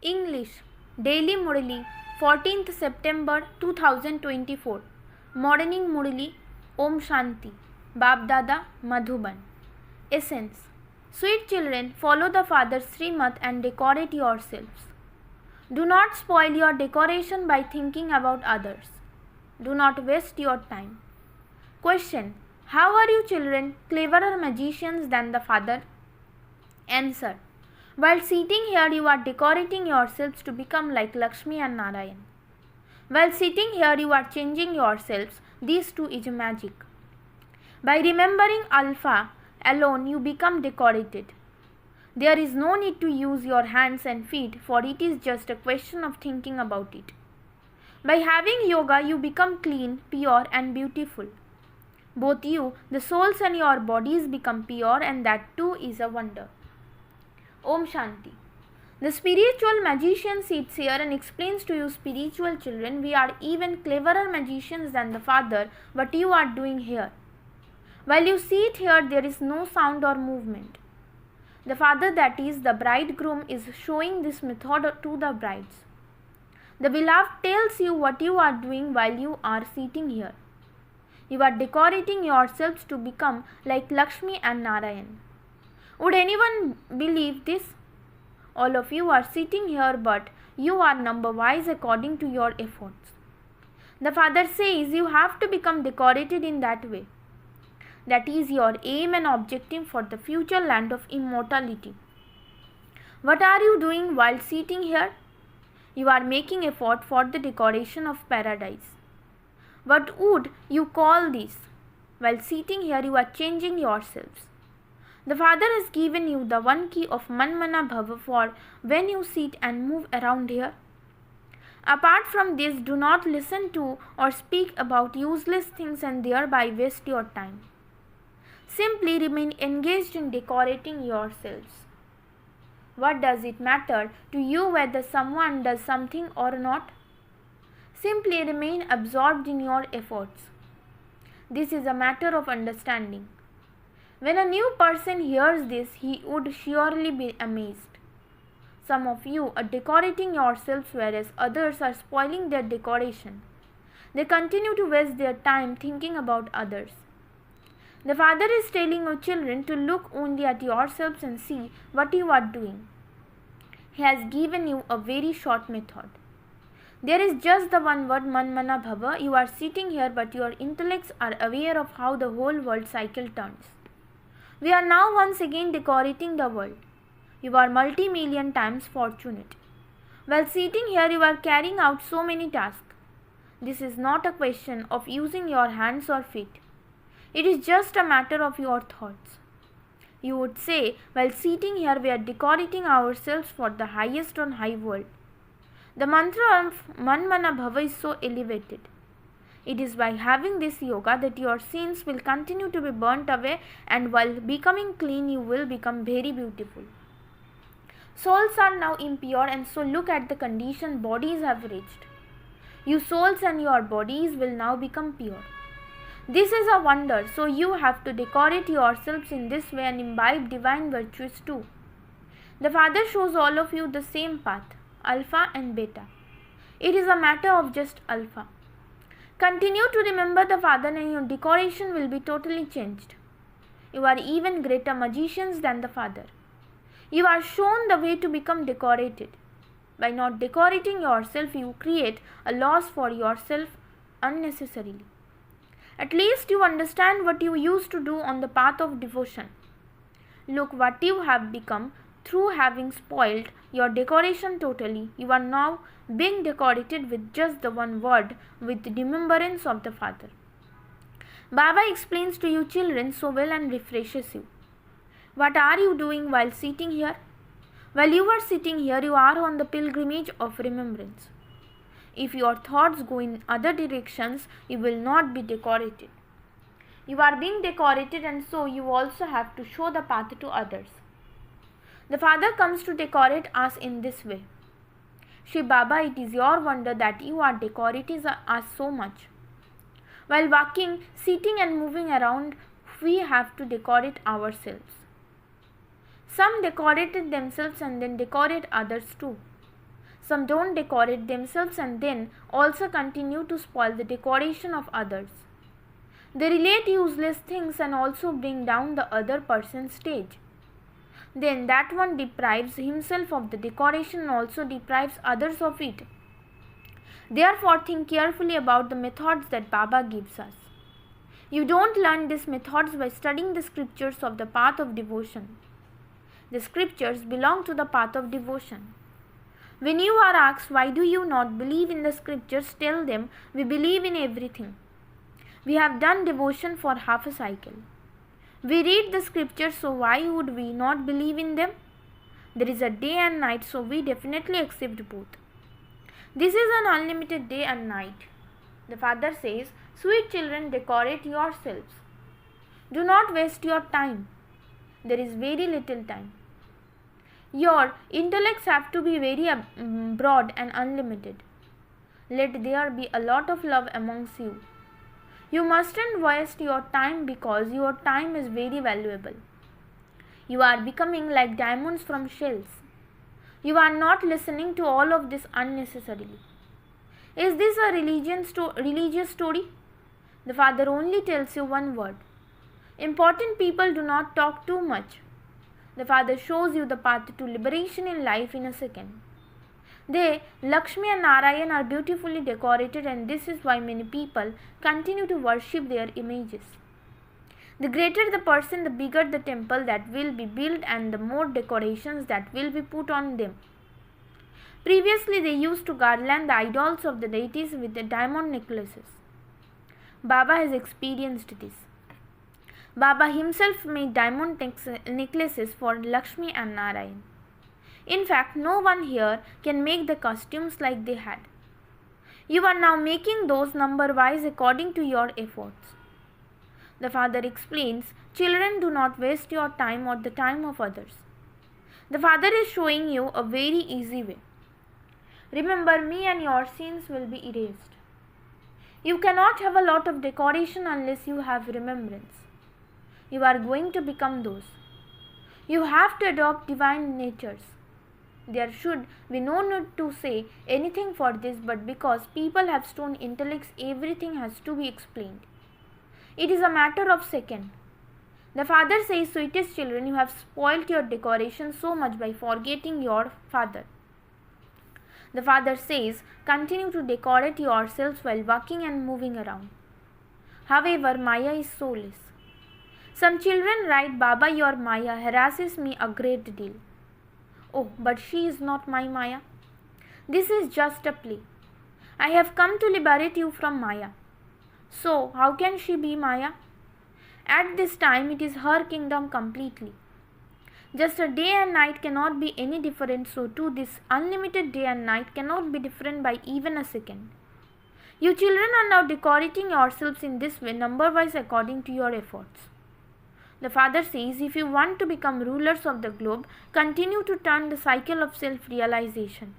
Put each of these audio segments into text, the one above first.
English, Daily MURLI, 14th September 2024. Morning MURLI, Om Shanti, Bab Dada, Madhuban. Essence. Sweet children, follow the Father's Srimat and decorate yourselves. Do not spoil your decoration by thinking about others. Do not waste your time. Question. How are you children cleverer magicians than the Father? Answer. While sitting here, you are decorating yourselves to become like Lakshmi and Narayan. While sitting here, you are changing yourselves. These two is magic. By remembering Alpha alone, you become decorated. There is no need to use your hands and feet, for it is just a question of thinking about it. By having yoga, you become clean, pure, and beautiful. Both you, the souls, and your bodies become pure, and that too is a wonder. Om Shanti. The spiritual magician sits here and explains to you, spiritual children, we are even cleverer magicians than the Father. What you are doing here? While you sit here, there is no sound or movement. The Father, that is the bridegroom, is showing this method to the brides. The beloved tells you what you are doing while you are sitting here. You are decorating yourselves to become like Lakshmi and Narayan. Would anyone believe this? All of you are sitting here, but you are number-wise according to your efforts. The Father says you have to become decorated in that way. That is your aim and objective for the future land of immortality. What are you doing while sitting here? You are making effort for the decoration of paradise. What would you call this? While sitting here, you are changing yourselves. The Father has given you the one key of Manmana Bhava for when you sit and move around here. Apart from this, do not listen to or speak about useless things and thereby waste your time. Simply remain engaged in decorating yourselves. What does it matter to you whether someone does something or not? Simply remain absorbed in your efforts. This is a matter of understanding. When a new person hears this, he would surely be amazed. Some of you are decorating yourselves, whereas others are spoiling their decoration. They continue to waste their time thinking about others. The Father is telling you children to look only at yourselves and see what you are doing. He has given you a very short method. There is just the one word, Manmana Bhava. You are sitting here, but your intellects are aware of how the whole world cycle turns. We are now once again decorating the world. You are multi-million times fortunate. While sitting here, you are carrying out so many tasks. This is not a question of using your hands or feet. It is just a matter of your thoughts. You would say, while sitting here, we are decorating ourselves for the highest on high world. The mantra of Manmana Bhava is so elevated. It is by having this yoga that your sins will continue to be burnt away, and while becoming clean, you will become very beautiful. Souls are now impure, and so look at the condition bodies have reached. You souls and your bodies will now become pure. This is a wonder, so you have to decorate yourselves in this way and imbibe divine virtues too. The Father shows all of you the same path, Alpha and Beta. It is a matter of just Alpha. Continue to remember the Father and your decoration will be totally changed. You are even greater magicians than the Father. You are shown the way to become decorated. By not decorating yourself, you create a loss for yourself unnecessarily. At least you understand what you used to do on the path of devotion. Look what you have become through having spoiled your decoration totally. You are now being decorated with just the one word, with remembrance of the Father. Baba explains to you children so well and refreshes you. What are you doing while sitting here? While you are sitting here, you are on the pilgrimage of remembrance. If your thoughts go in other directions, you will not be decorated. You are being decorated, and so you also have to show the path to others. The Father comes to decorate us in this way. Shri Baba, it is your wonder that you are decorating us so much. While walking, sitting and moving around, we have to decorate ourselves. Some decorated themselves and then decorate others too. Some don't decorate themselves and then also continue to spoil the decoration of others. They relate useless things and also bring down the other person's stage. Then that one deprives himself of the decoration and also deprives others of it. Therefore, think carefully about the methods that Baba gives us. You don't learn these methods by studying the scriptures of the path of devotion. The scriptures belong to the path of devotion. When you are asked why do you not believe in the scriptures, tell them we believe in everything. We have done devotion for half a cycle. We read the scriptures, so why would we not believe in them? There is a day and night, so we definitely accept both. This is an unlimited day and night. The father says, sweet children, decorate yourselves. Do not waste your time. There is very little time. Your intellects have to be very broad and unlimited. Let there be a lot of love amongst you. You mustn't waste your time because your time is very valuable. You are becoming like diamonds from shells. You are not listening to all of this unnecessarily. Is this a religious story? The father only tells you one word. Important people do not talk too much. The father shows you the path to liberation in life in a second. They, Lakshmi and Narayan, are beautifully decorated, and this is why many people continue to worship their images. The greater the person, the bigger the temple that will be built and the more decorations that will be put on them. Previously, they used to garland the idols of the deities with the diamond necklaces. Baba has experienced this. Baba himself made diamond necklaces for Lakshmi and Narayan. In fact, no one here can make the costumes like they had. You are now making those number-wise according to your efforts. The father explains, children, do not waste your time or the time of others. The father is showing you a very easy way. Remember me and your sins will be erased. You cannot have a lot of decoration unless you have remembrance. You are going to become those. You have to adopt divine natures. There should be no need to say anything for this, but because people have stone intellects, everything has to be explained. It is a matter of second. The father says, sweetest children, you have spoilt your decoration so much by forgetting your father. The father says, continue to decorate yourselves while walking and moving around. However, Maya is soulless. Some children write, Baba, your Maya harasses me a great deal. Oh, but she is not my Maya. This is just a play. I have come to liberate you from Maya. So, how can she be Maya? At this time, it is her kingdom completely. Just a day and night cannot be any different, so too this unlimited day and night cannot be different by even a second. You children are now decorating yourselves in this way, number-wise according to your efforts. The father says, if you want to become rulers of the globe, continue to turn the cycle of self-realization.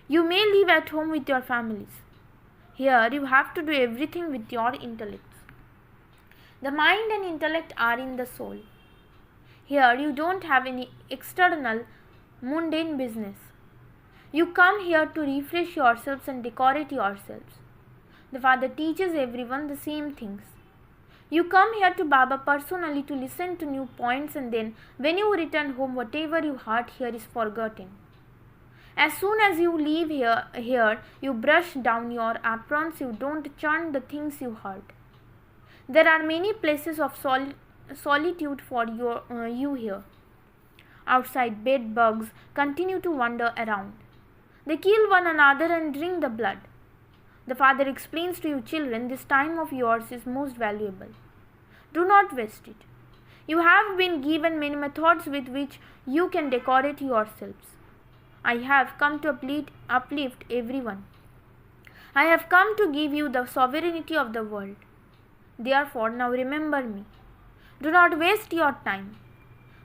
You may live at home with your families. Here, you have to do everything with your intellects. The mind and intellect are in the soul. Here, you don't have any external, mundane business. You come here to refresh yourselves and decorate yourselves. The father teaches everyone the same things. You come here to Baba personally to listen to new points, and then when you return home, whatever you heard here is forgotten. As soon as you leave here, you brush down your aprons, you don't churn the things you heard. There are many places of solitude for you here. Outside, bed bugs continue to wander around. They kill one another and drink the blood. The father explains to you children, this time of yours is most valuable. Do not waste it. You have been given many methods with which you can decorate yourselves. I have come to uplift everyone. I have come to give you the sovereignty of the world. Therefore, now remember me. Do not waste your time.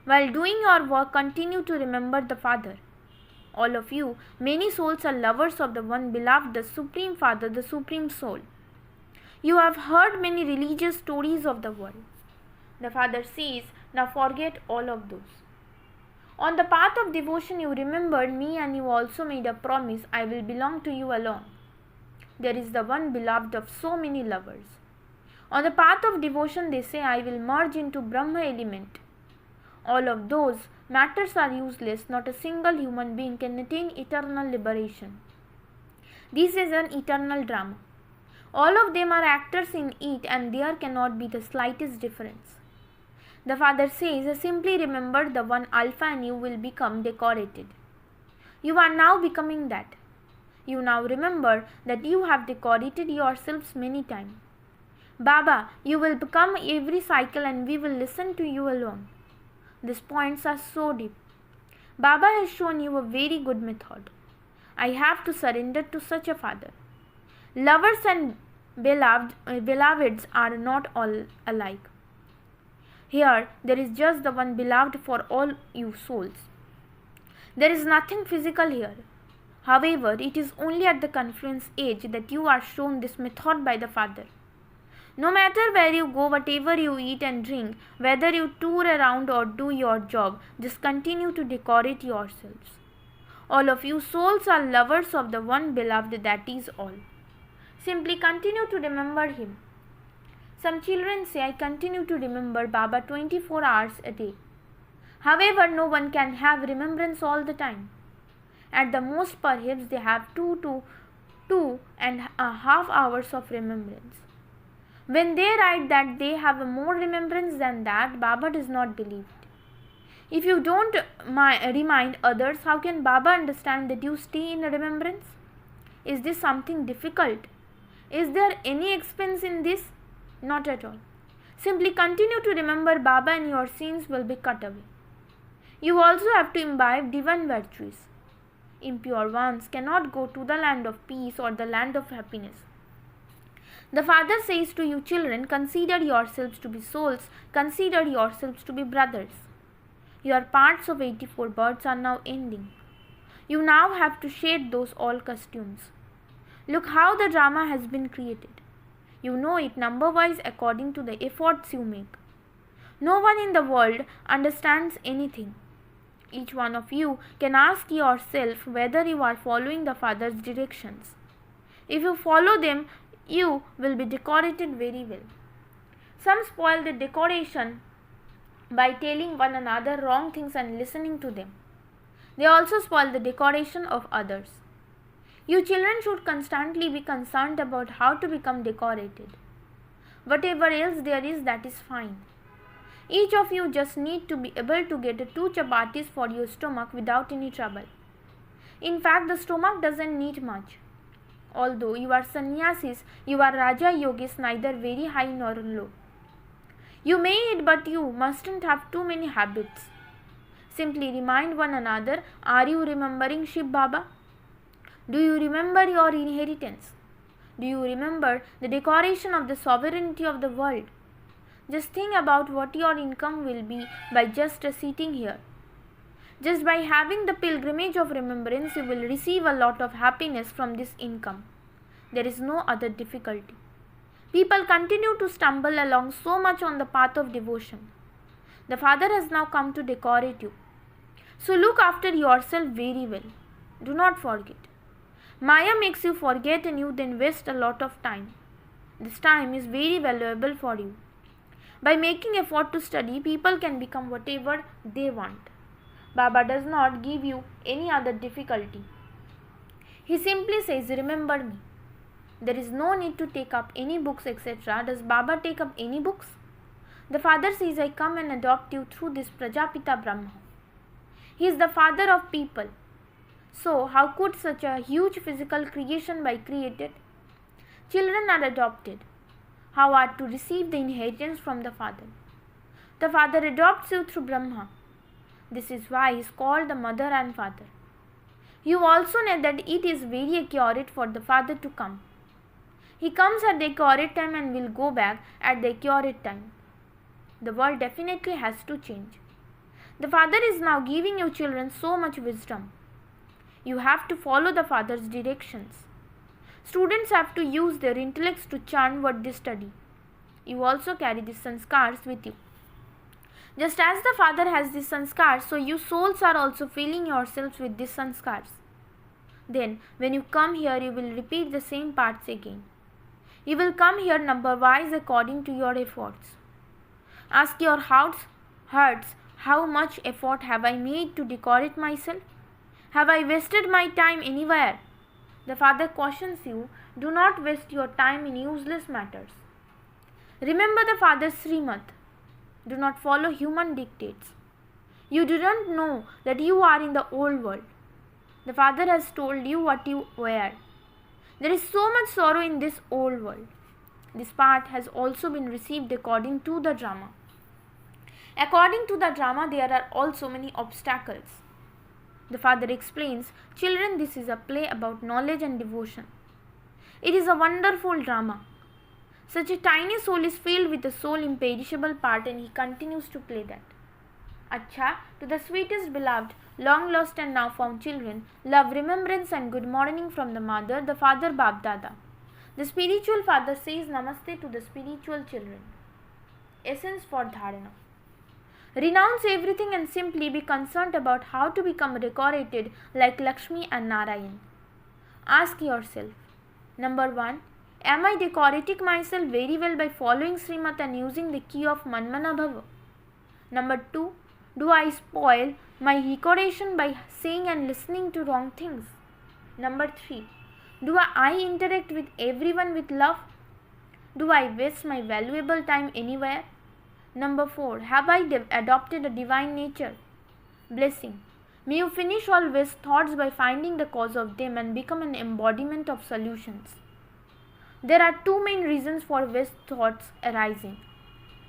While doing your work, continue to remember the Father. All of you, many souls are lovers of the one beloved, the Supreme Father, the Supreme Soul. You have heard many religious stories of the world. The Father says, now forget all of those. On the path of devotion, you remembered me and you also made a promise, I will belong to you alone. There is the one beloved of so many lovers. On the path of devotion, they say, I will merge into Brahma element. All of those matters are useless. Not a single human being can attain eternal liberation. This is an eternal drama. All of them are actors in it, and there cannot be the slightest difference. The father says, simply remember the one alpha and you will become decorated. You are now becoming that. You now remember that you have decorated yourselves many times. Baba, you will become every cycle and we will listen to you alone. These points are so deep. Baba has shown you a very good method. I have to surrender to such a father. Lovers and beloveds are not all alike. Here, there is just the one beloved for all you souls. There is nothing physical here. However, it is only at the confluence age that you are shown this method by the Father. No matter where you go, whatever you eat and drink, whether you tour around or do your job, just continue to decorate yourselves. All of you souls are lovers of the one beloved, that is all. Simply continue to remember him. Some children say, I continue to remember Baba 24 hours a day. However, no one can have remembrance all the time. At the most, perhaps they have 2.5 hours of remembrance. When they write that they have more remembrance than that, Baba does not believe it. If you don't remind others, how can Baba understand that you stay in remembrance? Is this something difficult? Is there any expense in this? Not at all. Simply continue to remember Baba and your sins will be cut away. You also have to imbibe divine virtues. Impure ones cannot go to the land of peace or the land of happiness. The Father says to you children, consider yourselves to be souls, consider yourselves to be brothers. Your parts of 84 births are now ending. You now have to shed those old costumes. Look how the drama has been created. You know it number-wise according to the efforts you make. No one in the world understands anything. Each one of you can ask yourself whether you are following the Father's directions. If you follow them, you will be decorated very well. Some spoil the decoration by telling one another wrong things and listening to them. They also spoil the decoration of others. You children should constantly be concerned about how to become decorated. Whatever else there is, that is fine. Each of you just need to be able to get 2 chapatis for your stomach without any trouble. In fact, the stomach doesn't need much. Although you are sannyasis, you are Raja Yogis, neither very high nor low. You may eat, but you mustn't have too many habits. Simply remind one another, are you remembering Shiv Baba? Do you remember your inheritance? Do you remember the decoration of the sovereignty of the world? Just think about what your income will be by just sitting here. Just by having the pilgrimage of remembrance, you will receive a lot of happiness from this income. There is no other difficulty. People continue to stumble along so much on the path of devotion. The Father has now come to decorate you. So look after yourself very well. Do not forget. Maya makes you forget and you then waste a lot of time. This time is very valuable for you. By making effort to study, people can become whatever they want. Baba does not give you any other difficulty. He simply says, remember me. There is no need to take up any books, etc. Does Baba take up any books? The Father says, I come and adopt you through this Prajapita Brahma. He is the father of people. So, how could such a huge physical creation be created? Children are adopted. How are to receive the inheritance from the Father? The Father adopts you through Brahma. This is why he is called the Mother and Father. You also know that it is very accurate for the Father to come. He comes at the accurate time and will go back at the accurate time. The world definitely has to change. The Father is now giving you children so much wisdom. You have to follow the Father's directions. Students have to use their intellects to churn what they study. You also carry these sanskars with you. Just as the Father has these sanskars, so you souls are also filling yourselves with these sanskars. Then, when you come here, you will repeat the same parts again. You will come here number-wise according to your efforts. Ask your hearts, how much effort have I made to decorate myself? Have I wasted my time anywhere? The Father cautions you, do not waste your time in useless matters. Remember the Father's Srimad. Do not follow human dictates. You do not know that you are in the old world. The Father has told you what you wear. There is so much sorrow in this old world. This part has also been received according to the drama. According to the drama, there are also many obstacles. The Father explains, children, this is a play about knowledge and devotion. It is a wonderful drama. Such a tiny soul is filled with the soul imperishable part, and he continues to play that. Acha, to the sweetest beloved, long lost and now found children, love, remembrance and good morning from the mother, the father Bab Dada. The spiritual father says namaste to the spiritual children. Essence for dharana. Renounce everything and simply be concerned about how to become decorated like Lakshmi and Narayan. Ask yourself, number 1, am I decorating myself very well by following Srimad and using the key of Manmana Bhava? Number 2, do I spoil my decoration by saying and listening to wrong things? Number 3, do I interact with everyone with love? Do I waste my valuable time anywhere? Number 4, have I adopted a divine nature? Blessing. May you finish all waste thoughts by finding the cause of them and become an embodiment of solutions. There are 2 main reasons for waste thoughts arising.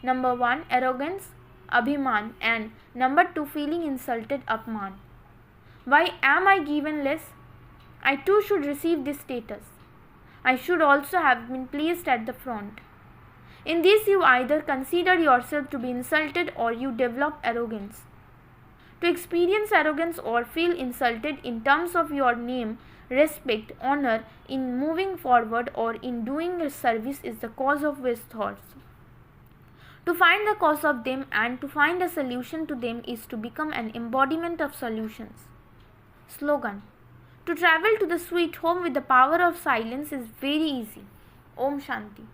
Number 1, arrogance, abhiman, and number 2, feeling insulted, apman. Why am I given less? I too should receive this status. I should also have been placed at the front. In this, you either consider yourself to be insulted or you develop arrogance. To experience arrogance or feel insulted in terms of your name, respect, honor in moving forward or in doing a service is the cause of waste thoughts. To find the cause of them and to find a solution to them is to become an embodiment of solutions. Slogan. To travel to the sweet home with the power of silence is very easy. Om Shanti.